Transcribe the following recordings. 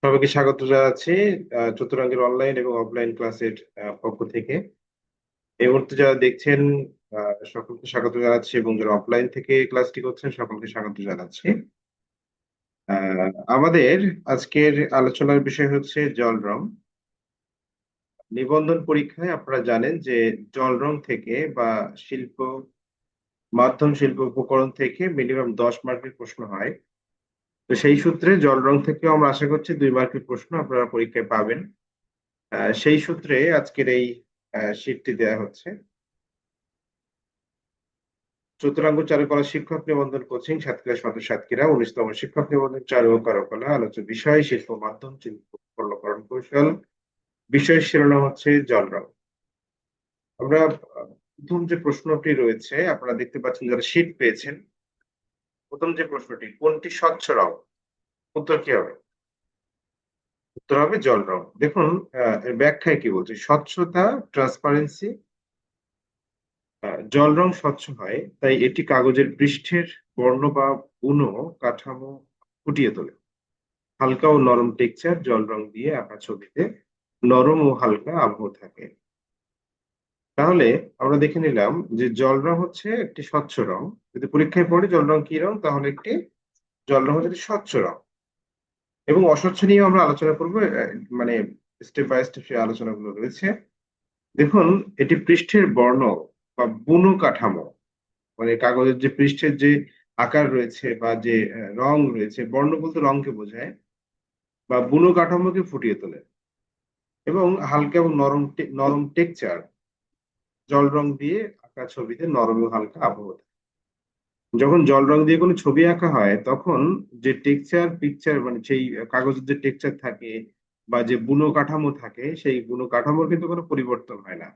সবাইকে স্বাগত জানাচ্ছি চতুরঙ্গের অনলাইন এবং অফলাইন ক্লাসের পক্ষ থেকে। এই মুহূর্তে যারা দেখছেন সকলকে স্বাগত জানাচ্ছি, এবং যারা অফলাইন থেকে ক্লাসটি করছেন সকলকে স্বাগত জানাচ্ছি। আমাদের আজকের আলোচনার বিষয় হচ্ছে জল রং। নিবন্ধন পরীক্ষায় আপনারা জানেন যে জল রং থেকে বা শিল্প মাধ্যম শিল্প উপকরণ থেকে মিনিমাম 10 মার্কের প্রশ্ন হয়। তো সেই সূত্রে জল রং থেকেও আমরা আশা করছি 2 মার্কের প্রশ্ন আপনারা পরীক্ষায় পাবেন। সেই সূত্রে আজকের এই শীটটি দেয়া হচ্ছে। চতুরাঙ্গ চারুকলা শিক্ষক নিবন্ধন কোচিং সাতক্ষীরা সদর সাতক্ষীরা 19তম শিক্ষক নিবন্ধন চারু ও কারুকলা। আলোচ্য বিষয় শিল্প মাধ্যম শিল্প উপকরণ কৌশল। বিষয় শিরোনাম হচ্ছে জল রং। আমরা প্রথম যে প্রশ্নটি রয়েছে আপনারা দেখতে পাচ্ছেন, যারা শীট পেয়েছেন, প্রথম যে প্রশ্নটি, কোনটি স্বচ্ছ রং? উত্তর কি হবে? উত্তর হবে জল রং। দেখুন এর ব্যাখ্যায় কি বলছে, স্বচ্ছতা, ট্রান্সপারেন্সি। জল রং স্বচ্ছ হয় তাই এটি কাগজের পৃষ্ঠের বর্ণ বা বুনো কাঠামো ফুটিয়ে তোলে। হালকা ও নরম টেক্সচার জল রং দিয়ে আঁকা ছবিতে নরম ও হালকা আবহ থাকে। তাহলে আমরা দেখে নিলাম যে জল রং হচ্ছে একটি স্বচ্ছ রং। যদি পরীক্ষায় পড়ে জল রং কি রং, তাহলে একটি জল রং হচ্ছে একটি স্বচ্ছ রং। এবং অস্বচ্ছ নিয়ে আমরা আলোচনা করবো, মানে স্টেপ বাই স্টেপ সেই আলোচনাগুলো রয়েছে। দেখুন, এটি পৃষ্ঠের বর্ণ বা বুনো কাঠামো, মানে কাগজের যে পৃষ্ঠের যে আকার রয়েছে বা যে রং রয়েছে, বর্ণ বলতে রংকে বোঝায়, বা বুনো কাঠামোকে ফুটিয়ে তোলে। এবং হালকা এবং নরম টেক্সচার জল রং দিয়ে আঁকা ছবিতে নরম ও হালকা আবহ থাকে। যখন জল রং দিয়ে কোনো ছবি আঁকা হয় তখন যে টেক্সচার পিকচার, মানে সেই কাগজের যে টেক্সচার থাকে বা যে বুনো কাঠামো থাকে, সেই বুনো কাঠামোর কিন্তু কোনো পরিবর্তন হয় না।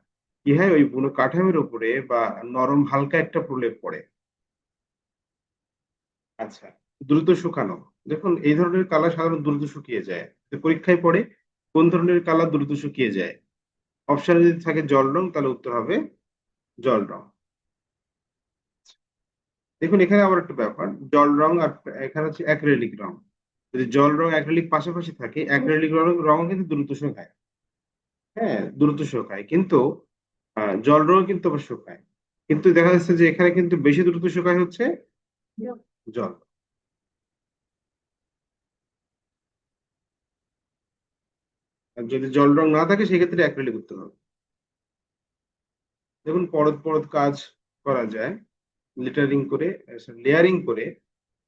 কি হয়, ওই বুনো কাঠামোর উপরে বা নরম হালকা একটা প্রলেপ পড়ে। আচ্ছা, দ্রুত শুকানো। দেখুন, এই ধরনের কালার সাধারণত দ্রুত শুকিয়ে যায়। তো পরীক্ষায় পড়ে কোন ধরনের কালার দ্রুত শুকিয়ে যায়? অপশনে যদি থাকে জল রং, তাহলে উত্তর হবে জল রং। দেখুন, এখানে আবার একটা ব্যাপার, জল রং আর এখানে হচ্ছে অ্যাক্রিলিক রং। যদি জল রং অ্যাক্রিলিক পাশাপাশি থাকে, অ্যাক্রিলিক রং কিন্তু দ্রুত শুকায়। হ্যাঁ, দ্রুত শুকায়, কিন্তু জল রং কিন্তু আবার শুকায়। কিন্তু দেখা যাচ্ছে যে এখানে কিন্তু বেশি দ্রুত শুকায় হচ্ছে জল। আর যদি জল রং না থাকে সেক্ষেত্রে অ্যাক্রিলিক করতে হবে। দেখুন, পরত পরত কাজ করা যায়, লেটারিং করে, লেয়ারিং করে,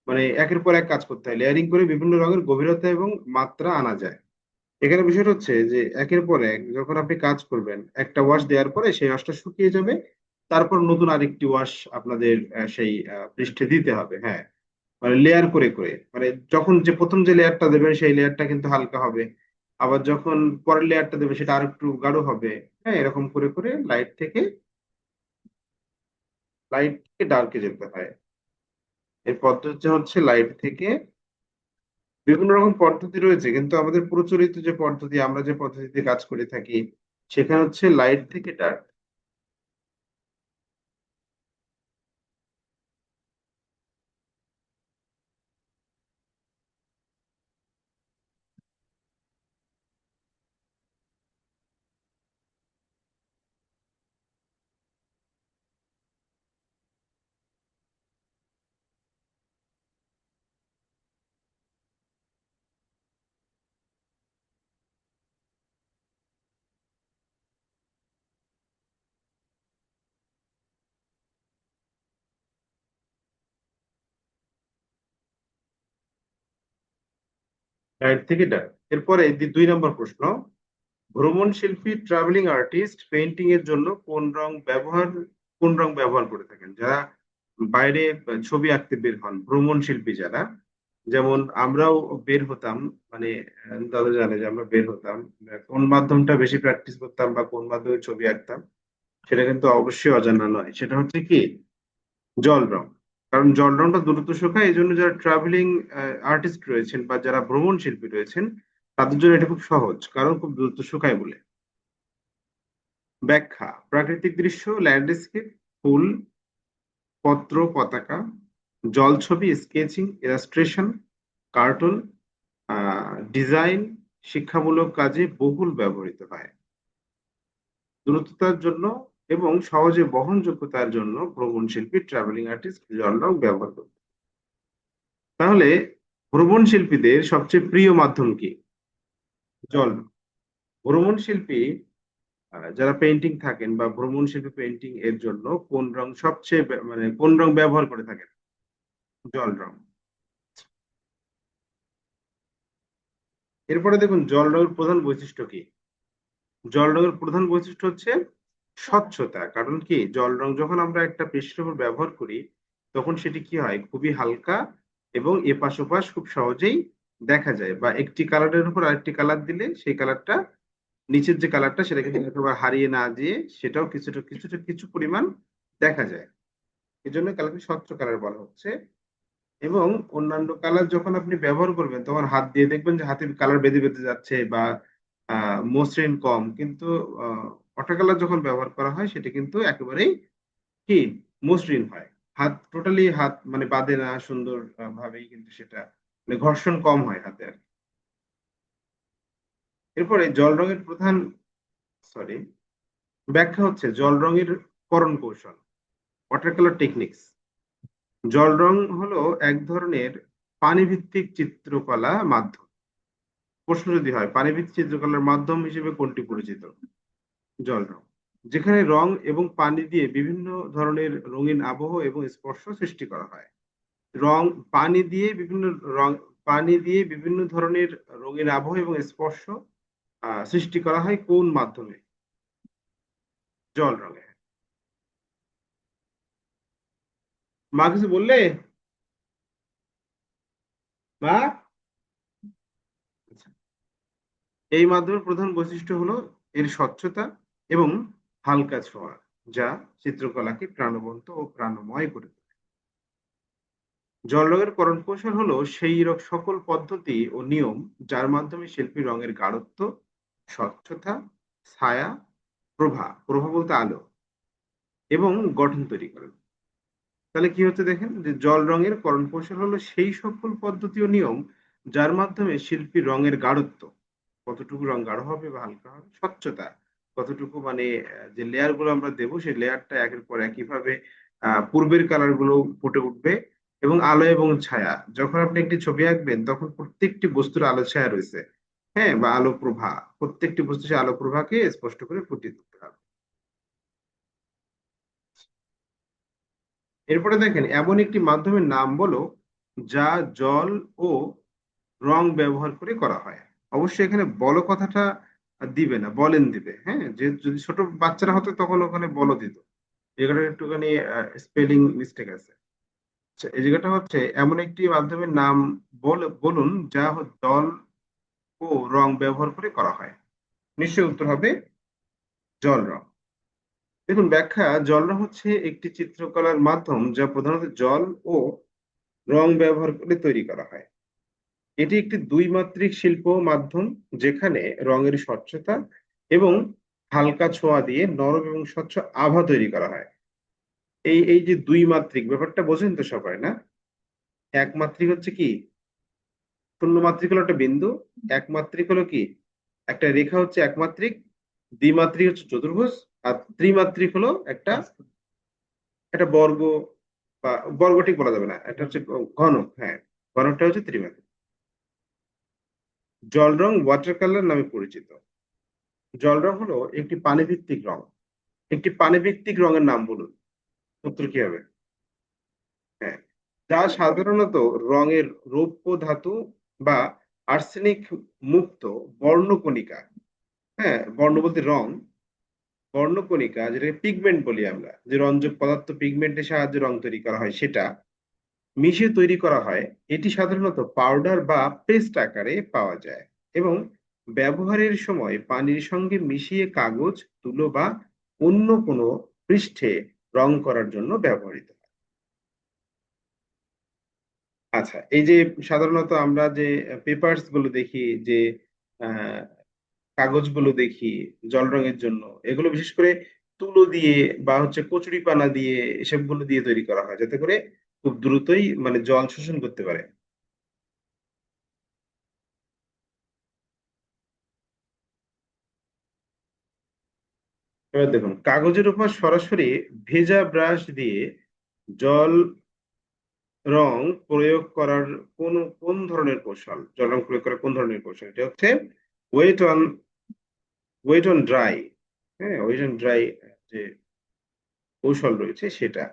মানে একের পর এক কাজ করতে হয়। লেয়ারিং করে বিভিন্ন রঙের গভীরতা এবং মাত্রা আনা যায়। এখানে বিষয়টা হচ্ছে যে একের পর এক যখন আপনি কাজ করবেন, একটা ওয়াশ দেওয়ার পরে সেই ওয়াশটা শুকিয়ে যাবে, তারপর নতুন আরেকটি ওয়াশ আপনাদের সেই পৃষ্ঠে দিতে হবে। হ্যাঁ, মানে লেয়ার করে করে, মানে যখন যে প্রথম যে লেয়ারটা দেবেন সেই লেয়ারটা কিন্তু হালকা হবে, আবার যখন পরের লেয়ারটা দেবে সেটা আর একটু গাঢ় হবে। হ্যাঁ, এরকম করে করে লাইট থেকে ডার্কে যেতে হয়। এর পদ্ধতি হচ্ছে লাইট থেকে, বিভিন্ন রকম পদ্ধতি রয়েছে, কিন্তু আমাদের প্রচলিত যে পদ্ধতি, আমরা যে পদ্ধতিতে কাজ করে থাকি, সেখানে হচ্ছে লাইট থেকে ডার্ক। লাইট থেকে ডার্ক। এরপরে 2 নম্বর প্রশ্ন, ভ্রমণ শিল্পী, ট্রাভেলিং আর্টিস্ট পেইন্টিং এর জন্য কোন রং ব্যবহার করে থাকেন? যারা বাইরে ছবি আঁকতে বের হন, ভ্রমণ শিল্পী যারা, যেমন আমরাও বের হতাম, মানে দাদা জানে যে আমরা বের হতাম, কোন মাধ্যমটা বেশি প্র্যাকটিস করতাম বা কোন মাধ্যমে ছবি আঁকতাম, সেটা কিন্তু অবশ্যই অজানা নয়। সেটা হচ্ছে কি, জল রং। কারণ জল রংটা দ্রুত শুকায়, এই জন্য যারা ট্রাভেলিং আর্টিস্ট রয়েছেন বা যারা ভ্রমণ শিল্পী রয়েছেন, তাদের জন্য এটা খুব সহজ, কারণ খুব দ্রুত শুকায় বলে। ব্যাখ্যা, প্রাকৃতিক দৃশ্য, ল্যান্ডস্কেপ, ফুল, পত্র, পতাকা, জলছবি, স্কেচিং, ইলাস্ট্রেশন, কার্টুন, ডিজাইন, শিক্ষামূলক কাজে বহুল ব্যবহৃত হয়। দ্রুততার জন্য এবং সহজে বহনযোগ্যতার জন্য ভ্রমণ শিল্পী ট্রাভেলিং আর্টিস্ট জল রং ব্যবহার করত। তাহলে ভ্রমণ শিল্পীদের সবচেয়ে প্রিয় মাধ্যম কি? জল রং। ভ্রমণ শিল্পী যারা পেইন্টিং থাকেন বা ভ্রমণ শিল্পী পেইন্টিং এর জন্য কোন রং সবচেয়ে মানে কোন রং ব্যবহার করে থাকেন? জল রং। এরপরে দেখুন জল রঙের প্রধান বৈশিষ্ট্য কি? জল রঙের প্রধান বৈশিষ্ট্য হচ্ছে স্বচ্ছতা। কারণ কি, জল রং যখন আমরা একটা পৃষ্ঠের উপর ব্যবহার করি তখন সেটি কি হয়, খুবই হালকা এবং এপাশ ওপাশ খুব সহজেই দেখা যায়। বা একটি কালারের উপর আরেকটি কালার দিলে সেই কালারটা, নিচের যে কালারটা সেটা কিন্তু একেবারে হারিয়ে না যেয়ে সেটাও কিছুটা কিছুটা কিছু পরিমাণ দেখা যায়। এই জন্য কালারকে স্বচ্ছ কালার বলা হচ্ছে। এবং অন্যান্য কালার যখন আপনি ব্যবহার করবেন তখন হাত দিয়ে দেখবেন যে হাতে কালার বেঁধে বেঁধে যাচ্ছে বা মসৃণ কম, কিন্তু ওয়াটার কালার যখন ব্যবহার করা হয় সেটা কিন্তু একেবারেই কি মসৃণ হয়। হাত টোটালি হাত মানে বাঁধে না, সুন্দর ভাবেই কিন্তু সেটা মানে ঘর্ষণ কম হয় হাতে আর কি। এরপরে জল রঙের প্রধান সরি ব্যাখ্যা হচ্ছে জল রঙের করণ কৌশল, ওয়াটার কালার টেকনিক্স। জল রং হলো এক ধরনের পানিভিত্তিক চিত্রকলা মাধ্যম। প্রশ্ন যদি হয় পানিভিত্তিক চিত্রকলার মাধ্যম হিসেবে কোনটি পরিচিত? জল রং, যেখানে রং এবং পানি দিয়ে বিভিন্ন ধরনের রঙিন আবহ এবং স্পর্শ সৃষ্টি করা হয়। রং, পানি দিয়ে বিভিন্ন রং, পানি দিয়ে বিভিন্ন ধরনের রঙিন আবহ এবং স্পর্শ সৃষ্টি করা হয় কোন মাধ্যমে? জল রঙে। মা কিছু বললে? মা? আচ্ছা। এই মাধ্যমের প্রধান বৈশিষ্ট্য হলো এর স্বচ্ছতা এবং হালকা ছোঁয়া, যা চিত্রকলাকে প্রাণবন্ত ও প্রাণময় করে তোলে। জল রঙের করণ কৌশল হলো সেই সকল পদ্ধতি ও নিয়ম যার মাধ্যমে শিল্পী রঙের গাঢ়ত্ব, স্বচ্ছতা, ছায়া, প্রভা, প্রভা বলতে আলো, এবং গঠন তৈরি করেন। তাহলে কি হচ্ছে দেখেন যে জল রঙের করণ কৌশল হলো সেই সকল পদ্ধতি ও নিয়ম যার মাধ্যমে শিল্পী রঙের গাঢ়ত্ব, কতটুকু রং গাঢ় হবে বা হালকা হবে, স্বচ্ছতা, কতটুকু মানে যে লেয়ার গুলো আমরা দেবো সেই লেয়ারটা একের পর একইভাবে পূর্বের কালার গুলো ফুটে উঠবে, এবং আলো এবং ছায়া, যখন আপনি একটি ছবি আঁকবেন তখন প্রত্যেকটি বস্তুর আলো ছায়া রয়েছে, হ্যাঁ, বা আলো প্রভা, প্রত্যেকটি বস্তু সেই আলো প্রভাকে স্পষ্ট করে ফুটিয়ে তুলতে হবে। এরপরে দেখেন এমন একটি মাধ্যমের নাম বলো যা জল ও রং ব্যবহার করে করা হয়। অবশ্যই এখানে বলো কথাটা দিবে না, বলেন দিবে, হ্যাঁ, যে যদি ছোট বাচ্চারা হতো তখন ওখানে বলো দিত। এই জায়গাটা একটুখানি স্পেলিং মিস্টেক আছে। আচ্ছা, এই জায়গাটা হচ্ছে এমন একটি মাধ্যমের নাম বলুন যা জল ও রং ব্যবহার করে করা হয়। নিশ্চয়ই উত্তর হবে জল রং। দেখুন ব্যাখ্যা, জল রং হচ্ছে একটি চিত্রকলার মাধ্যম যা প্রধানত জল ও রং ব্যবহার করে তৈরি করা হয়। এটি একটি দুই মাত্রিক শিল্প মাধ্যম যেখানে রঙের স্বচ্ছতা এবং হালকা ছোঁয়া দিয়ে নরম এবং স্বচ্ছ আভা তৈরি করা হয়। এই এই যে দুই মাত্রিক ব্যাপারটা বোঝেন তো সবাই, না? এক মাত্রিক হচ্ছে কি, শূন্য মাত্রিক হলো একটা বিন্দু, এক মাত্রিক হলো কি একটা রেখা হচ্ছে একমাত্রিক, দ্বিমাত্রিক হচ্ছে চতুর্ভুজ, আর ত্রিমাত্রিক হলো একটা একটা বর্গ, বা বর্গ ঠিক বলা যাবে না, এটা হচ্ছে ঘনক, হ্যাঁ, ঘনকটা হচ্ছে ত্রিমাত্রিক। জল রং ওয়াটার কালার নামে পরিচিত। জল রং হলো একটি পানিভিত্তিক রং। একটি পানিভিত্তিক রঙের নাম বলুন, উত্তর কি হবে? হ্যাঁ, যা সাধারণত রঙের রৌপ্য ধাতু বা আর্সেনিক মুক্ত বর্ণকণিকা, হ্যাঁ, বর্ণ বলতে রং, বর্ণকণিকা যেটাকে পিগমেন্ট বলি আমরা, যে রঞ্জক পদার্থ পিগমেন্টের সাহায্যে রং তৈরি করা হয় সেটা মিশিয়ে তৈরি করা হয়। এটি সাধারণত পাউডার বা পেস্ট আকারে পাওয়া যায় এবং ব্যবহারের সময় পানির সঙ্গে মিশিয়ে কাগজ, তুলো বা অন্য কোনো পৃষ্ঠে রং করার জন্য ব্যবহৃত হয়। আচ্ছা, এই যে সাধারণত আমরা যে পেপারস গুলো দেখি, যে আহ, কাগজগুলো দেখি জল রঙের জন্য, এগুলো বিশেষ করে তুলো দিয়ে বা হচ্ছে কচুরিপানা দিয়ে এসবগুলো দিয়ে তৈরি করা হয় যাতে করে খুব দ্রুতই মানে জল শোষণ করতে পারে। এবার দেখুন, কাগজের উপর সরাসরি ভেজা ব্রাশ দিয়ে জল রং প্রয়োগ করার কোন কোন ধরনের কৌশল, জল রং প্রয়োগ করার কোন ধরনের কৌশল, এটা হচ্ছে wet on wet on dry. হ্যাঁ, ওয়েট অন ড্রাই যে কৌশল রয়েছে সেটা।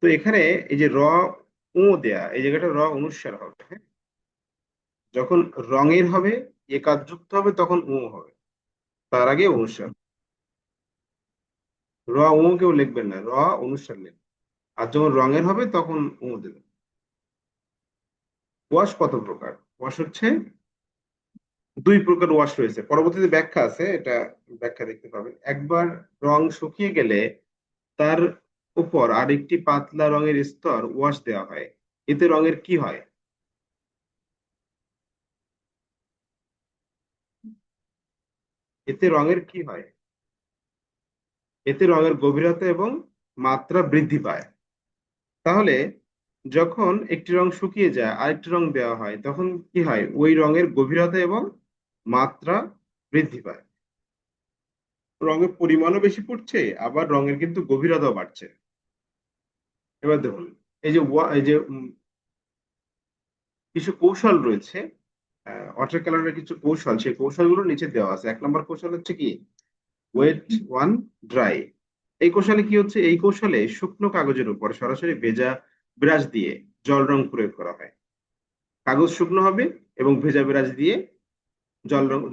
তো এখানে এই যে ও দেয়া, এই জায়গাটা অনুস্বার হবে। হ্যাঁ, যখন রঙের হবে, একার যুক্ত হবে, তখন ও হবে, তার আগে অনুস্বার। ও কেউ লিখবেন না, অনুস্বার লিখবেন। আর যখন রঙের হবে তখন ও দেবেন। ওয়াশ কত প্রকার? ওয়াশ হচ্ছে দুই প্রকার ওয়াশ রয়েছে, পরবর্তীতে ব্যাখ্যা আছে, এটা ব্যাখ্যা দেখতে পাবেন। একবার রং শুকিয়ে গেলে তার উপর আরেকটি পাতলা রঙের স্তর ওয়াশ দেওয়া হয়, এতে রঙের কি হয়? এতে রঙের কি হয়? এতে রঙের গভীরতা এবং মাত্রা বৃদ্ধি পায়। তাহলে যখন একটি রং শুকিয়ে যায় আরেকটি রং দেওয়া হয়, তখন কি হয়? ওই রঙের গভীরতা এবং মাত্রা বৃদ্ধি পায়। রঙের পরিমাণও বেশি পড়ছে, আবার রঙের কিন্তু গভীরতাও বাড়ছে। এবার দেখুন, এই যে কিছু কৌশল রয়েছে, ওয়াটার কালারের কিছু কৌশল, সেই কৌশলগুলো নিচে দেওয়া আছে। 1 নম্বর কৌশল হচ্ছে কি? Wet on dry. এই কৌশলে কি হচ্ছে? এই কৌশলে শুকনো কাগজের উপর সরাসরি ভেজা ব্রাশ দিয়ে জল রং প্রয়োগ করা হয়। কাগজ শুকনো হবে এবং ভেজা ব্রাশ দিয়ে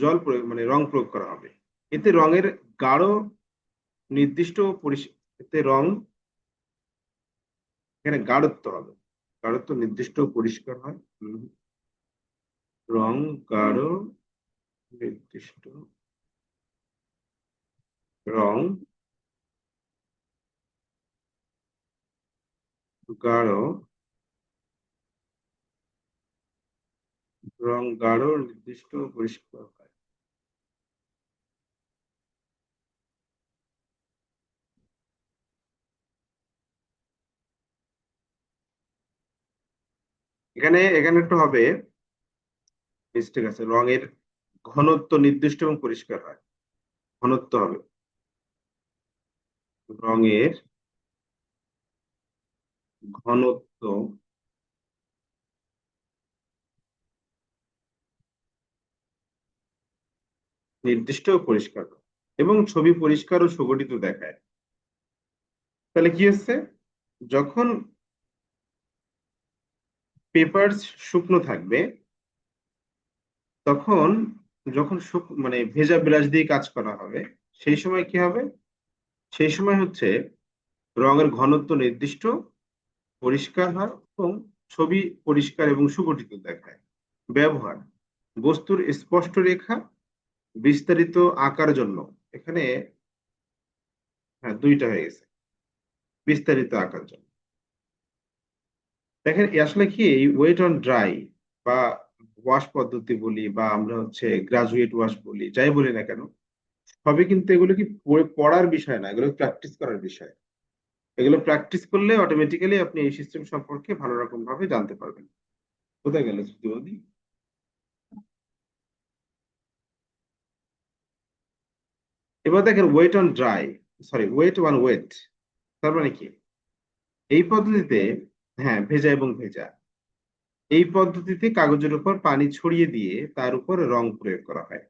জল প্রয়োগ মানে রং প্রয়োগ করা হবে। এতে রঙের গাঢ় নির্দিষ্ট এতে এখানে গাঢ়ত্ব হবে, গাঢ়ত্ব নির্দিষ্ট ও পরিষ্কার হয়। রং গাঢ় নির্দিষ্ট রং গাঢ় গাঢ় নির্দিষ্ট ও পরিষ্কার হয়। এখানে এখানে একটু হবে মিস্টেক আছে, রঙের ঘনত্ব নির্দিষ্ট এবং পরিষ্কার হয়, ঘনত্ব হবে রঙের ঘনত্ব নির্দিষ্ট ও পরিষ্কার হয়, এবং ছবি পরিষ্কার ও সুগঠিত দেখায়। তাহলে কি হচ্ছে? যখন পেপার শুকনো থাকবে, তখন যখন মানে ভেজা ব্রাশ দিয়ে কাজ করা হবে, সেই সময় কি হবে? সেই সময় হচ্ছে রঙের ঘনত্ব নির্দিষ্ট, পরিষ্কার হয়, এবং ছবি পরিষ্কার এবং সুগঠিত দেখায়। ব্যবহার: বস্তুর স্পষ্ট রেখা, বিস্তারিত আকার জন্য। এখানে হ্যাঁ, দুইটা হয়ে গেছে, বিস্তারিত আকার জন্য। দেখেন আসলে কি, এই ওয়েট অন ড্রাই বা ওয়াশ পদ্ধতি বলি, বা আমরা হচ্ছে গ্রাজুয়েট ওয়াশ বলি, যাই বলি না কেন, সবই কিন্তু এগুলো কি পড়ার বিষয় না, এগুলো প্র্যাকটিস করার বিষয়। এগুলো প্র্যাকটিস করলে অটোমেটিক্যালি আপনি এই সিস্টেম সম্পর্কে ভালো রকম ভাবে জানতে পারবেন। কোথায় গেল শ্রুতিবতী? এবার দেখেন wet on dry, sorry wet on wet, তার মানে কি? এই পদ্ধতিতে, হ্যাঁ, ভেজা এবং ভেজা, এই পদ্ধতিতে কাগজের উপর পানি ছড়িয়ে দিয়ে তার উপর রং প্রয়োগ করা হয়।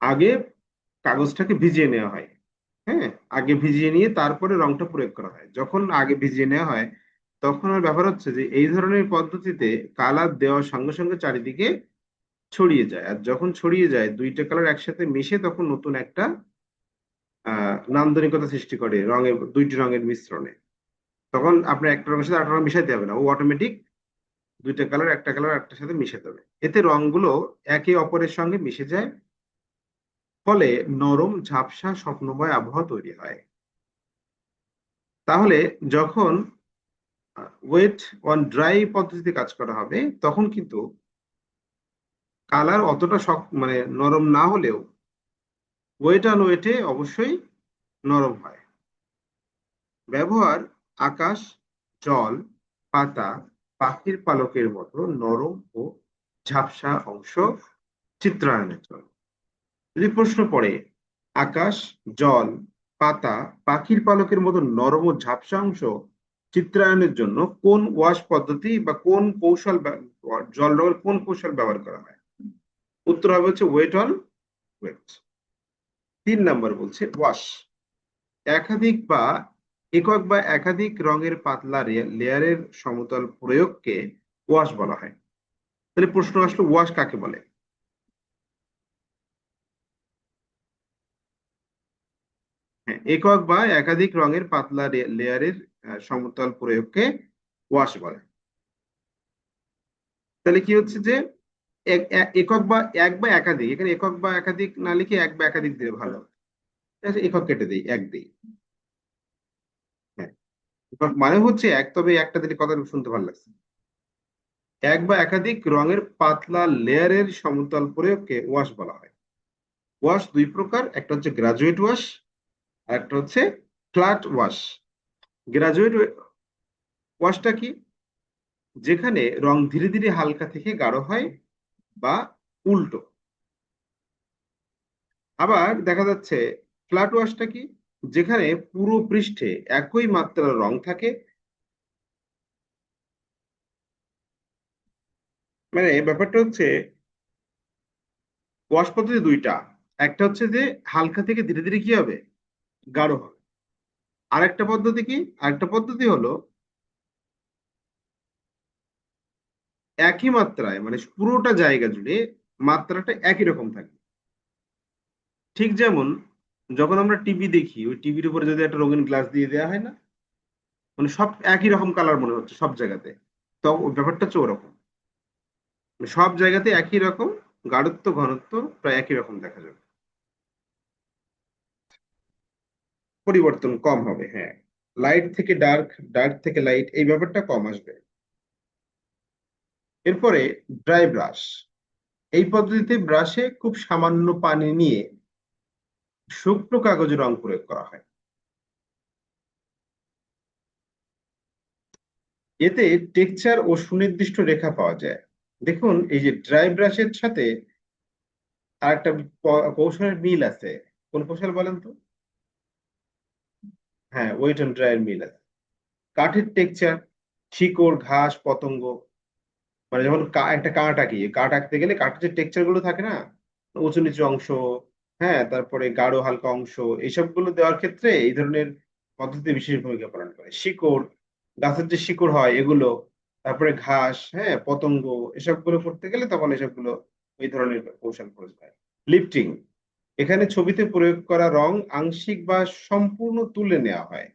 আগে কাগজটাকে ভিজিয়ে নেওয়া হয়। হ্যাঁ, আগে ভিজিয়ে নিয়ে তারপরে রংটা প্রয়োগ করা হয়। যখন আগে ভিজিয়ে নেওয়া হয়, তখন আর ব্যাপার হচ্ছে যে এই ধরনের পদ্ধতিতে কালার দেওয়ার সঙ্গে সঙ্গে চারিদিকে ছড়িয়ে যায়, আর যখন ছড়িয়ে যায় দুইটা কালার একসাথে মিশে তখন নতুন একটা নান্দনিকতা সৃষ্টি করে রঙের, দুইটি রঙের মিশ্রণে। তখন আপনার একটা রঙের সাথে আরেকটা রং মিশাইতে হবে না, ও অটোমেটিক দুইটা কালার, একটা কালার একটার সাথে মিশে যাবে। এতে রংগুলো একে অপরের সঙ্গে মিশে যায়, ফলে নরম ঝাপসা স্বপ্নময় আবহাওয়া তৈরি হয়। তাহলে যখন ওয়েট অন ড্রাই পদ্ধতিতে কাজ করা হবে, তখন কিন্তু কালার অতটা মানে নরম না হলেও ওয়েট অন ওয়েটে অবশ্যই নরম হয়। ব্যবহার: আকাশ, জল, পাতা, পাখির পালকের মতো নরম ও ঝাপসা অংশ চিত্রায়নের জন্য। যদি প্রশ্ন পড়ে আকাশ, জল, পাতা, পাখির পালকের মতো নরম ও ঝাপসা অংশ চিত্রায়নের জন্য কোন ওয়াশ পদ্ধতি বা কোন কৌশল জল রঙের কোন কৌশল ব্যবহার করা হয়? উত্তর হবে হচ্ছে ওয়েট অন ওয়েট। 3 নম্বর বলছে ওয়াশ, একাধিক বা একক বা একাধিক রঙের পাতলা লেয়ারের সমতল প্রয়োগকে ওয়াশ বলা হয়। তাহলে প্রশ্ন আসলো ওয়াশ কাকে বলে? হ্যাঁ, একক বা একাধিক রঙের পাতলা লেয়ারের সমতল প্রয়োগকে ওয়াশ বলে। তাহলে কি হচ্ছে যে একক বা এক বা একাধিক, এখানে একক বা একাধিক না লিখে এক বা একাধিক দিয়ে ভালো। ঠিক আছে, একক কেটে দিই, এক দিই। হ্যাঁ, একক মানে হচ্ছে এক, তবে একটা দিলে কথা শুনতে ভালো লাগছে। এক বা একাধিক রঙের পাতলা লেয়ারের সমতল প্রয়োগকে ওয়াশ বলা হয়। ওয়াশ দুই প্রকার, একটা হচ্ছে গ্রাজুয়েট ওয়াশ আর একটা হচ্ছে ফ্ল্যাট ওয়াশ। গ্রাজুয়েট ওয়াশটা কি? যেখানে রং ধীরে ধীরে হালকা থেকে গাঢ় হয় বা উল্টো। আবার দেখা যাচ্ছে ফ্ল্যাট ওয়াশটা কি? যেখানে পুরো পৃষ্ঠে একই মাত্রার রং থাকে। মানে ব্যাপারটা হচ্ছে ওয়াশ পদ্ধতি দুইটা। একটা হচ্ছে যে হালকা থেকে ধীরে ধীরে কি হবে, গাঢ় হবে। আরেকটা পদ্ধতি কি? আরেকটা পদ্ধতি হলো একই মাত্রায়, মানে পুরোটা জায়গা জুড়ে মাত্রাটা একই রকম থাকে। ঠিক যেমন যখন আমরা টিভি দেখি, ওই টিভির উপরে যদি একটা রঙিন গ্লাস দিয়ে দেওয়া হয় না, মানে সব একই রকম কালার মনে হচ্ছে সব জায়গাতে। তো ওই ব্যাপারটা হচ্ছে ওরকম, মানে সব জায়গাতে একই রকম গাঢ়ত্ব ঘনত্ব প্রায় একই রকম দেখা যাবে, পরিবর্তন কম হবে। হ্যাঁ, লাইট থেকে ডার্ক, ডার্ক থেকে লাইট, এই ব্যাপারটা কম আসবে। এরপরে ড্রাই ব্রাশ। এই পদ্ধতিতে ব্রাশে খুব সামান্য পানি নিয়ে শুকনো কাগজে রং প্রয়োগ করা হয়। এতে টেক্সচার ও সুনির্দিষ্ট রেখা পাওয়া যায়। দেখুন, এই যে ড্রাই ব্রাশের সাথে আরেকটা কৌশলের মিল আছে। কোন কৌশল বলেন তো? হ্যাঁ, ওয়েট অ্যান্ড ড্রাইয়ের মিল আছে। কাঠের টেক্সচার, শিকড়, ঘাস, পতঙ্গ, মানে যেমন একটা কাঠ আঁকি, কাঠ আঁকতে গেলে কাঠের যে টেক্সচার গুলো থাকে না, উঁচু নিচু অংশ, হ্যাঁ, তারপরে গাঢ় হালকা অংশ, এইসব গুলো দেওয়ার ক্ষেত্রে এই ধরনের পদ্ধতি বিশেষ ভূমিকা পালন করে। শিকড়, গাছের যে শিকড় হয় এগুলো, তারপরে ঘাস, হ্যাঁ, পতঙ্গ, এসব গুলো করতে গেলে তখন এসব গুলো এই ধরনের কৌশল প্রয়োগ হয়। লিফটিং, এখানে ছবিতে প্রয়োগ করা রং আংশিক বা সম্পূর্ণ তুলে নেওয়া হয়।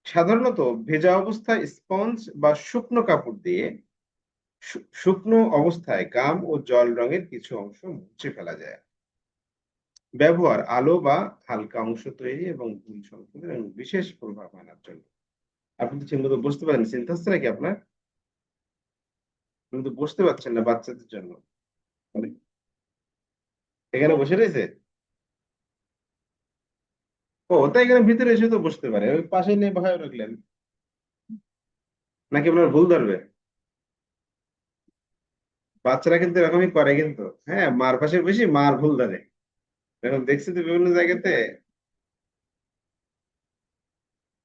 সাধারণত ভেজা অবস্থায় স্পঞ্জ বা শুকনো কাপড় দিয়ে শুকনো অবস্থায় গাম ও জল রঙের কিছু অংশ মুছে ফেলা যায়। ব্যবহার আলো বা হালকা অংশ তৈরি এবং ভুল সংশোধন এবং বিশেষ প্রভাব আনার জন্য। আপনি তো ঠিক মতো বুঝতে পারেন, চিন্তা হচ্ছে নাকি আপনার? আপনি তো বসতে পারছেন না বাচ্চাদের জন্য, মানে এখানে বসে রয়েছে। ও তাই, এখানে ভিতরে এসে তো বসতে পারে, ওই পাশে নিয়ে বসায় রাখলেন, নাকি আপনার ভুল ধরবে? বাচ্চারা কিন্তু এরকমই করে কিন্তু। হ্যাঁ, মার পাশে বেশি মার ভুল ধরে। এখন দেখছি তো বিভিন্ন জায়গাতে।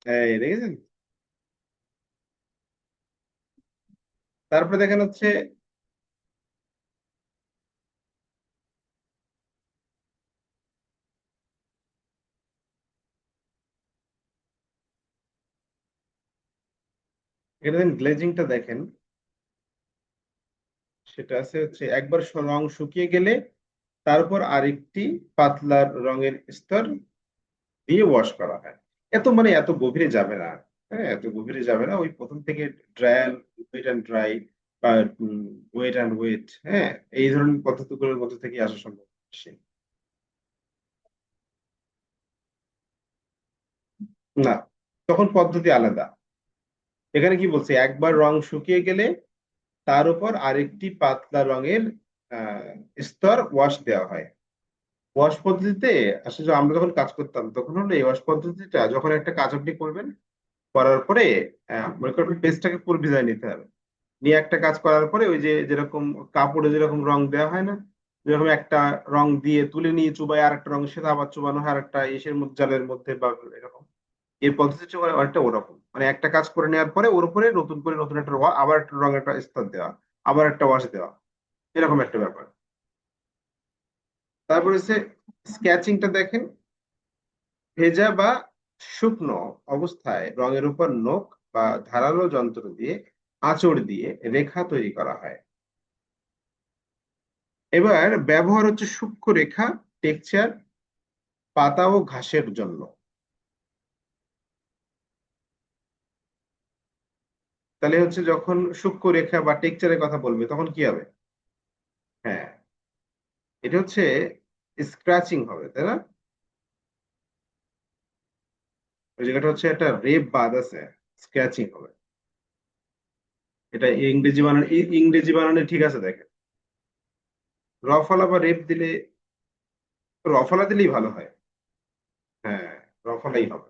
এই দেখেছেন? তারপরে দেখেন হচ্ছে এটা দেখেন, গ্লেজিংটা দেখেন, সেটা আছে হচ্ছে একবার রং শুকিয়ে গেলে তারপর আরেকটি পাতলা রঙের স্তর দিয়ে ওয়াশ করা হয়। এত মানে এত গভীরে যাবে না। হ্যাঁ, এত গভীরে যাবে না, ওই প্রথম থেকে ড্রায়াল, ওয়েট অ্যান্ড ড্রাই বা ওয়েট অ্যান্ড ওয়েট, হ্যাঁ, এই ধরনের পদ্ধতিগুলোর মধ্যে থেকে আসা সম্ভব বেশি। না, তখন পদ্ধতি আলাদা। এখানে কি বলছে, একবার রং শুকিয়ে গেলে তার উপর আরেকটি পাতলা রঙের আহ স্তর ওয়াশ দেওয়া হয়। ওয়াশ পদ্ধতিতে আসলে আমরা যখন কাজ করতাম তখন হলো এই ওয়াশ পদ্ধতিটা, যখন একটা কাজ আপনি করবেন, করার পরে মনে করেন পেজটাকে পুরো ভিজায় নিতে হবে। নিয়ে একটা কাজ করার পরে ওই যে যেরকম কাপড়ে যেরকম রং দেওয়া হয় না, যেরকম একটা রং দিয়ে তুলে নিয়ে চুবাই, আর একটা রঙের সাথে আবার চুবানো হয় আর একটা ইসের মধ্যে, জালের মধ্যে, বা এরকম। এই পদ্ধতিটা অনেকটা ওরকম, মানে একটা কাজ করে নেওয়ার পরে ওর উপরে নতুন করে নতুন একটা আবার একটা রঙের একটা স্তর দেওয়া, আবার একটা ওয়াশ দেওয়া, এরকম একটা ব্যাপার। তারপরে হচ্ছে স্কেচিংটা দেখেন, ভেজা বা শুকনো অবস্থায় রঙের উপর নখ বা ধারালো যন্ত্র দিয়ে আঁচড় দিয়ে রেখা তৈরি করা হয়। এবার ব্যবহার হচ্ছে সূক্ষ্ম রেখা, টেক্সচার, পাতা ও ঘাসের জন্য। তাহলে হচ্ছে যখন সূক্ষ্ম রেখা বা টেক্সচারের কথা বলবে তখন কি হবে? হ্যাঁ, এটা হচ্ছে স্ক্র্যাচিং হবে, তাই না? ওই জায়গাটা হচ্ছে একটা রেপ বাদ আছে, স্ক্র্যাচিং হবে। এটা ইংরেজি বানান, ইংরেজি বানানে ঠিক আছে দেখেন। রফলা বা রেপ দিলে, রফলা দিলেই ভালো হয়। হ্যাঁ, রফলাই হবে,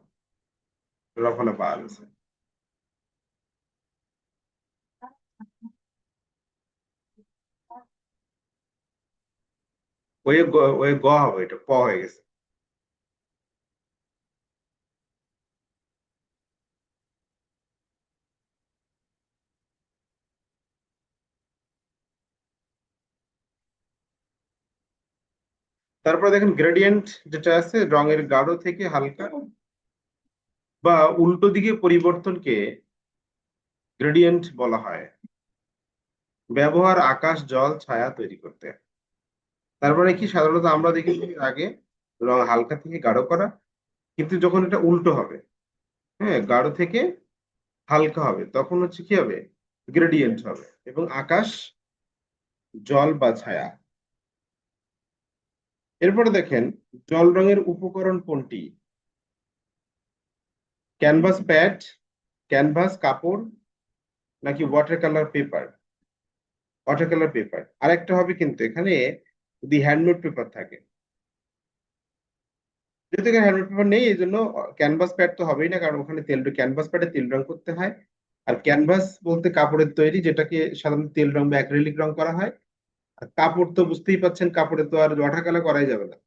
রফলা বাদ আছে। ওই গ হবে, এটা প হয়ে গেছে। তারপরে দেখেন গ্রেডিয়েন্ট যেটা আছে, রঙের গাঢ় থেকে হালকা বা উল্টো দিকে পরিবর্তনকে গ্রেডিয়েন্ট বলা হয়। ব্যবহার আকাশ, জল, ছায়া তৈরি করতে। তার মানে কি, সাধারণত আমরা দেখেছি আগে রং হালকা থেকে গাঢ় করা, কিন্তু যখন এটা উল্টো হবে, হ্যাঁ, গাঢ় থেকে হালকা হবে, তখন হচ্ছে কি হবে? গ্রেডিয়েন্ট হবে। এবং আকাশ, জল বা ছায়া। এরপরে দেখেন, জল রঙের উপকরণ কোনটি? ক্যানভাস প্যাড, ক্যানভাস কাপড়, নাকি water colour paper? Water colour paper. আরেকটা হবে কিন্তু এখানে, যদি হ্যান্ডমেড পেপার থাকে। যেহেতু এখানে হ্যান্ডমেড পেপার নেই, এই জন্য ক্যানভাস প্যাড তো হবেই না, কারণ ওখানে ক্যানভাস প্যাডে তেল রং করতে হয়। আর ক্যানভাস বলতে কাপড়ের তৈরি, যেটাকে সাধারণত তেল রং বা অ্যাক্রিলিক রং করা হয়। আর কাপড় তো বুঝতেই পাচ্ছেন, কাপড়ে তো আর ওয়াটার কালার করাই যাবে না।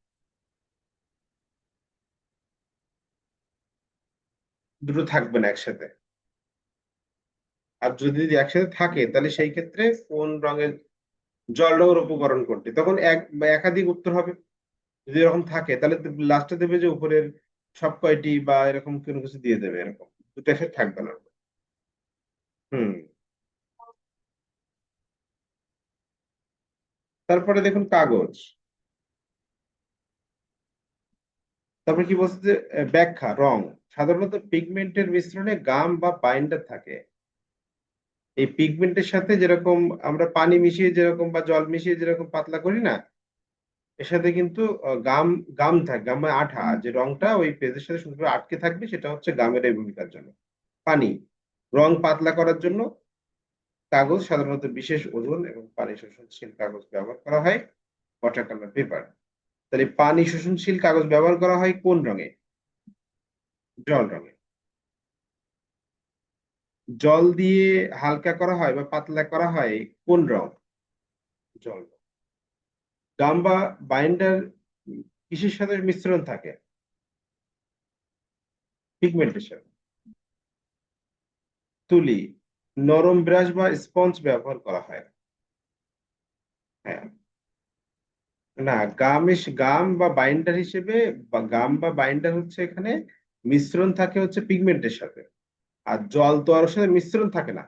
দুটো থাকবে না একসাথে। আর যদি একসাথে থাকে তাহলে সেই ক্ষেত্রে কোন রঙের, জল রঙের উপকরণ কোনটি, তখন এক বা একাধিক উত্তর হবে। যদি এরকম থাকে তাহলে লাস্টে দেবে যে উপরের সব কয়টি, বা এরকম কোনো কিছু দিয়ে দেবে, এরকম দুটো একসাথে থাকবে না। হুম। তারপরে দেখুন কাগজ। তারপরে কি বলছে যে ব্যাখ্যা, রং সাধারণত পিগমেন্টের মিশ্রণে গাম বা বাইন্ডার থাকে। এই পিগমেন্টের সাথে যেরকম আমরা পানি মিশিয়ে যেরকম বা জল মিশিয়ে যেরকম পাতলা করি না, এর সাথে কিন্তু গাম, গাম থাকে, গাম মানে আঠা, যে রংটা ওই পেজের সাথে সুন্দর আটকে থাকবে, সেটা হচ্ছে গামের এই ভূমিকার জন্য। পানি, রং পাতলা করার জন্য কাগজ সাধারণত বিশেষ ওজন এবং পানি শোষণশীল কাগজ ব্যবহার করা হয়, ওয়াটার কালার পেপার। তাহলে পানি শোষণশীল কাগজ ব্যবহার করা হয় কোন রঙে? জল রঙে। জল দিয়ে হালকা করা হয় বা পাতলা করা হয় কোন রং? জল। গাম বা বাইন্ডার কিসের সাথে মিশ্রণ থাকে? পিগমেন্টের সাথে। তুলি, নরম ব্রাশ বা স্পঞ্জ ব্যবহার করা হয়। হ্যাঁ। না, গাম বা বাইন্ডার হিসেবে, বা গাম বা বাইন্ডার হচ্ছে এখানে মিশ্রণ থাকে হচ্ছে পিগমেন্টের সাথে। আর জল তো আর ওর সাথে মিশ্রণ থাকে না।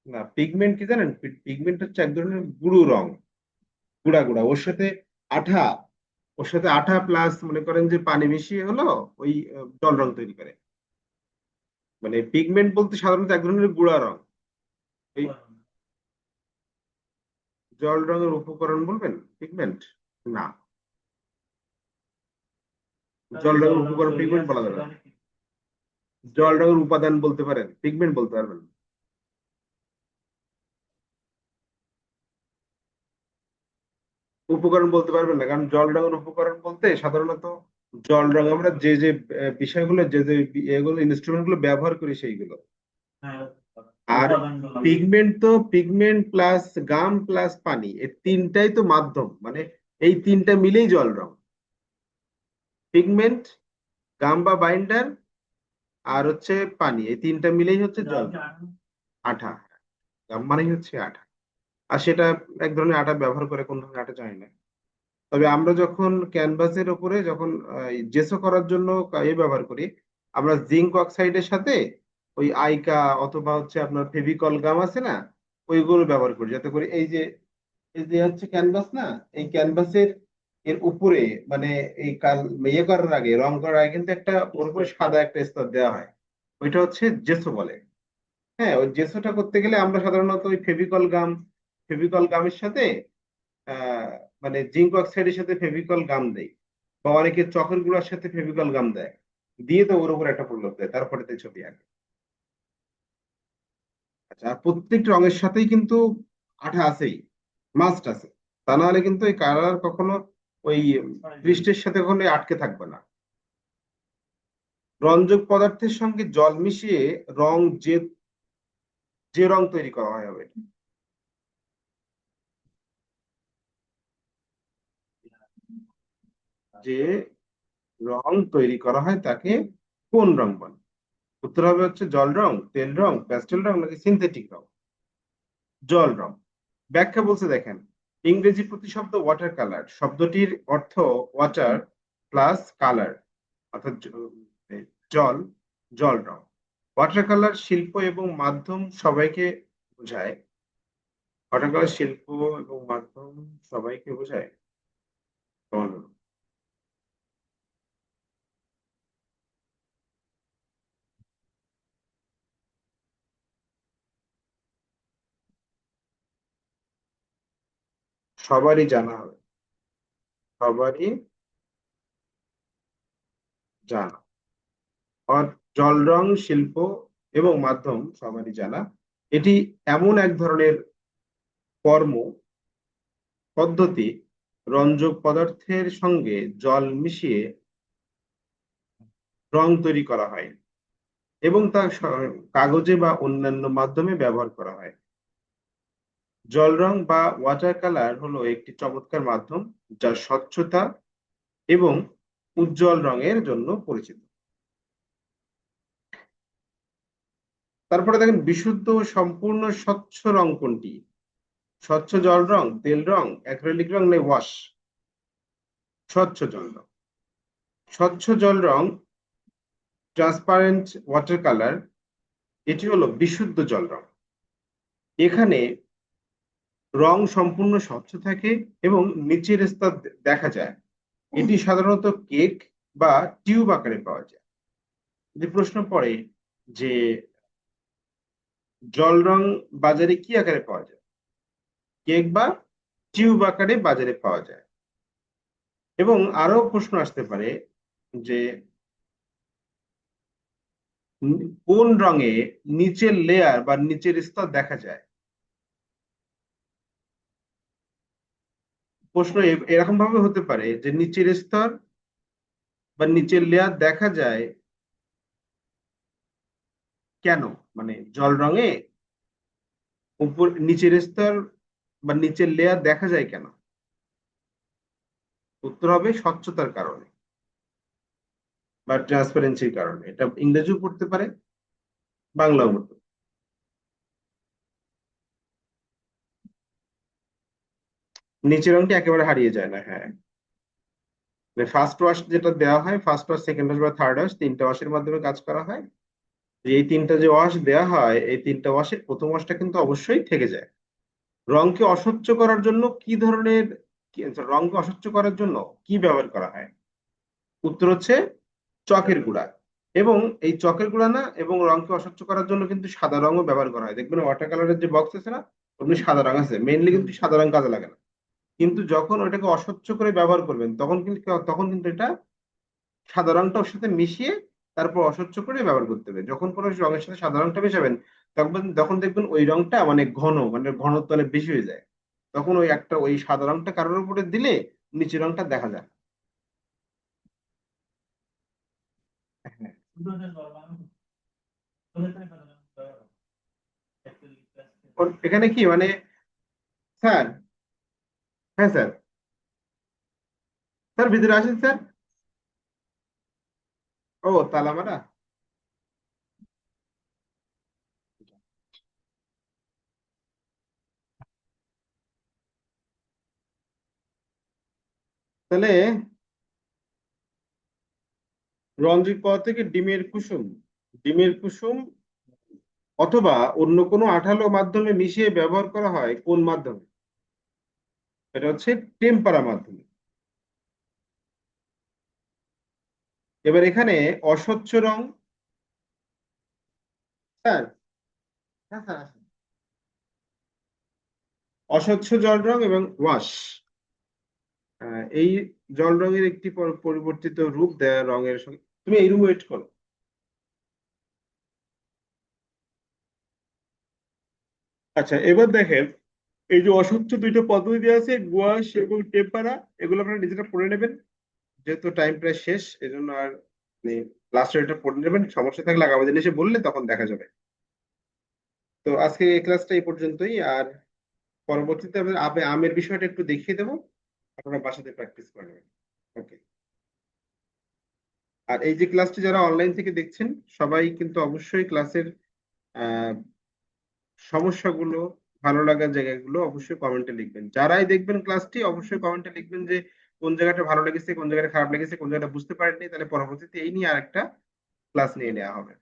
না, পিগমেন্ট কি জানেন? পিগমেন্ট হচ্ছে এক ধরনের গুঁড়ো রং, গুঁড়া গুঁড়া, ওর সাথে আঠা, ওর সাথে আঠা প্লাস মনে করেন যে পানি মিশিয়ে হলো ওই জল রং তৈরি করে। মানে পিগমেন্ট বলতে সাধারণত এক ধরনের গুঁড়া রং। এই জল রঙের উপকরণ বলবেন পিগমেন্ট? না, জল রঙের উপকরণ পিগমেন্ট বলা যাবে না। জল রঙের উপাদান বলতে পারেন, পিগমেন্ট বলতে পারবেন না। উপকরণ বলতে পারবেন না, কারণ জল রঙের উপকরণ বলতে সাধারণত জল রং আমরা যে যে বিষয়গুলো, যে যে এগুলো ইনস্ট্রুমেন্ট গুলো ব্যবহার করি সেইগুলো। আর পিগমেন্ট প্লাস গাম প্লাস পানি, এই তিনটাই তো মাধ্যম, মানে এই তিনটা মিলেই জল রং। পিগমেন্ট, গাম বা বাইন্ডার, আর হচ্ছে পানি, এই তিনটা মিলেই হচ্ছে জল রং। আঠা, গাম মানেই হচ্ছে আঠা। আর সেটা এক ধরনের আঠা ব্যবহার করে, কোন ধরনের আঠা জানি না। তবে আমরা যখন ক্যানভাসের উপরে যখন জেসো করার জন্য ব্যবহার করি, আমরা জিঙ্ক অক্সাইডের সাথে ওই আইকা অথবা হচ্ছে আপনার ফেভিকল গাম আছে না, ওইগুলো ব্যবহার করি, যাতে করে এই যে হচ্ছে ক্যানভাস না, এই ক্যানভাসের এর উপরে, মানে এই কাল ইয়ে করার আগে, রং করার আগে কিন্তু একটা ওর উপরে সাদা একটা স্তর দেওয়া হয়, ওইটা হচ্ছে জেসো বলে। হ্যাঁ, ওই জেসোটা করতে গেলে আমরা সাধারণত ওই ফেভিকল গামের সাথে আহ মানে জিঙ্ক অক্সাইডের সাথে ফেভিকল গাম দেয়, বা অনেকে চকের গুঁড়ার সাথে ফেভিকল গাম দেয়, দিয়ে তো ওর উপর একটা প্রলেপ দেয়, তারপরে তো ছবি আঁকে। আচ্ছা, আর প্রত্যেকটা রঙের সাথেই কিন্তু আঠা আছেই, মাস্ট আছে। তা না হলে কিন্তু এই কালার কখনো ওই পৃষ্ঠের সাথে কখনো আটকে থাকবে না। রঞ্জক পদার্থের সঙ্গে জল মিশিয়ে রং যে যে রং তৈরি করা হয় হবে, যে রং তৈরি করা হয় তাকে কোন রং বলে? উত্তর হবে হচ্ছে জল রং, তেল রং, প্যাস্টেল রং, নাকি সিনথেটিক রং। জল রং। ব্যাখ্যা বলছে দেখেন, ইংরেজি প্রতিশব্দ ওয়াটার কালার শব্দটির অর্থ ওয়াটার প্লাস কালার, অর্থাৎ জল, জল রং। ওয়াটার কালার শিল্প এবং মাধ্যম সবাইকে বোঝায়। ওয়াটার কালার শিল্প এবং মাধ্যম সবাইকে বোঝায়। কেমন? সবারই জানা হবে, সবারই জানা। আর জল রং শিল্প এবং মাধ্যম সবারই জানা, এটি এমন এক ধরনের কর্ম পদ্ধতি, রঞ্জক পদার্থের সঙ্গে জল মিশিয়ে রং তৈরি করা হয় এবং তা কাগজে বা অন্যান্য মাধ্যমে ব্যবহার করা হয়। জল রং বা ওয়াটার কালার হলো একটি চমৎকার মাধ্যম, যা স্বচ্ছতা এবং উজ্জ্বল রঙের জন্য পরিচিত। তারপরে দেখেন, বিশুদ্ধ ও সম্পূর্ণ স্বচ্ছ রং কোনটি? স্বচ্ছ জল রং, তেল রং, অ্যাক্রিলিক রং, না ওয়াশ? স্বচ্ছ জল রং। স্বচ্ছ জল রং, ট্রান্সপারেন্ট ওয়াটার কালার, এটি হলো বিশুদ্ধ জল রং। এখানে রং সম্পূর্ণ স্বচ্ছ থাকে এবং নিচের স্তর দেখা যায়। এটি সাধারণত কেক বা টিউব আকারে পাওয়া যায়। যদি প্রশ্ন পড়ে যে জল রং বাজারে কি আকারে পাওয়া যায়, কেক বা টিউব আকারে বাজারে পাওয়া যায়। এবং আরো প্রশ্ন আসতে পারে যে কোন রঙে নিচের লেয়ার বা নিচের স্তর দেখা যায়। প্রশ্ন এরকম ভাবে হতে পারে যে নিচের স্তর বা নিচের লেয়ার দেখা যায় কেন, মানে জল রঙে উপর নিচের স্তর বা নিচের লেয়ার দেখা যায় কেন? উত্তর হবে স্বচ্ছতার কারণে বা ট্রান্সপারেন্সির কারণে। এটা ইংরেজিও পড়তে পারে, বাংলাও পড়তে পারে। নিচের রংটি একেবারে হারিয়ে যায় না, হ্যাঁ। ফার্স্ট ওয়াশ যেটা দেওয়া হয়, ফার্স্ট ওয়াশ, সেকেন্ড ওয়াশ বা থার্ড ওয়াশ, তিনটা ওয়াশের মাধ্যমে কাজ করা হয়। এই তিনটা যে ওয়াশ দেওয়া হয়, এই তিনটা ওয়াশের প্রথম ওয়াশটা কিন্তু অবশ্যই থেকে যায়। রংকে অস্বচ্ছ করার জন্য কি ধরনের রংকে অস্বচ্ছ করার জন্য কি ব্যবহার করা হয়? উত্তর হচ্ছে চকের গুঁড়া। এবং এই চকের গুঁড়া না, এবং রংকে অস্বচ্ছ করার জন্য কিন্তু সাদা রঙও ব্যবহার করা হয়। দেখবেন ওয়াটার কালারের যে বক্স আছে না, ওখানে সাদা রং আছে, মেইনলি কিন্তু সাদা রং কাজে লাগে না। কিন্তু যখন ওটাকে অস্বচ্ছ করে ব্যবহার করবেন, তখন কিন্তু এটা সাদা রংটা ওর সাথে মিশিয়ে তারপর অস্বচ্ছ করে ব্যবহার করতে হবে। যখন কোনো রঙের সাথে সাদা রংটা মেশাবেন, তখন তখন দেখবেন ওই রংটা মানে ঘন, মানে ঘনত্ব অনেক বেশি হয়ে যায়। তখন ওই সাদা রংটা কারোর উপরে দিলে নিচের রংটা দেখা যায়। হ্যাঁ। এখানে কি মানে, স্যার? হ্যাঁ স্যার। স্যার ভিতরে আসেন স্যার। ও তালা মারা। তাহলে রঞ্জিত পদার্থ থেকে ডিমের কুসুম, ডিমের কুসুম অথবা অন্য কোনো আঠালো মাধ্যমে মিশিয়ে ব্যবহার করা হয় কোন মাধ্যমে? এটা হচ্ছে টেম্পারা মাধ্যমে। এবার এখানে অস্বচ্ছ রং, স্যার। হ্যাঁ স্যার আসেন। অস্বচ্ছ জল রং এবং ওয়াশ, এই জল রঙের একটি পরিবর্তিত রূপ দেয়া রঙের সঙ্গে। তুমি এই রুমে ওয়েট করো। আচ্ছা এবার দেখেন, এই যে অস্বচ্ছ দুইটা পদ্ধতি দেওয়া আছে, গুয়াশ এবং টেম্পারা, এগুলো আপনারা নিজেরা পড়ে নেবেন। যেহেতু টাইম প্রায় শেষ, এজন্য আর লাস্ট এটা পড়ে নেবেন, সমস্যা থাকলে আগামী দিন এসে বললে তখন দেখা যাবে। তো আজকে এই ক্লাসটা এই পর্যন্তই। আর পরবর্তীতে আমি আমের বিষয়টা একটু দেখিয়ে দেবো, আপনারা বাসাতে প্র্যাকটিস করে নেবেন। ওকে। আর এই যে ক্লাসটি যারা অনলাইন থেকে দেখছেন, সবাই কিন্তু অবশ্যই ক্লাসের আহ সমস্যাগুলো, ভালো লাগার জায়গাগুলো অবশ্যই কমেন্টে লিখবেন। যারাই দেখবেন ক্লাসটি অবশ্যই কমেন্টে লিখবেন যে কোন জায়গাটা ভালো লেগেছে, কোন জায়গাটা খারাপ লেগেছে, কোন জায়গাটা বুঝতে পারেননি, তাহলে পরবর্তীতে এই নিয়ে আরেকটা ক্লাস নিয়ে নেওয়া হবে।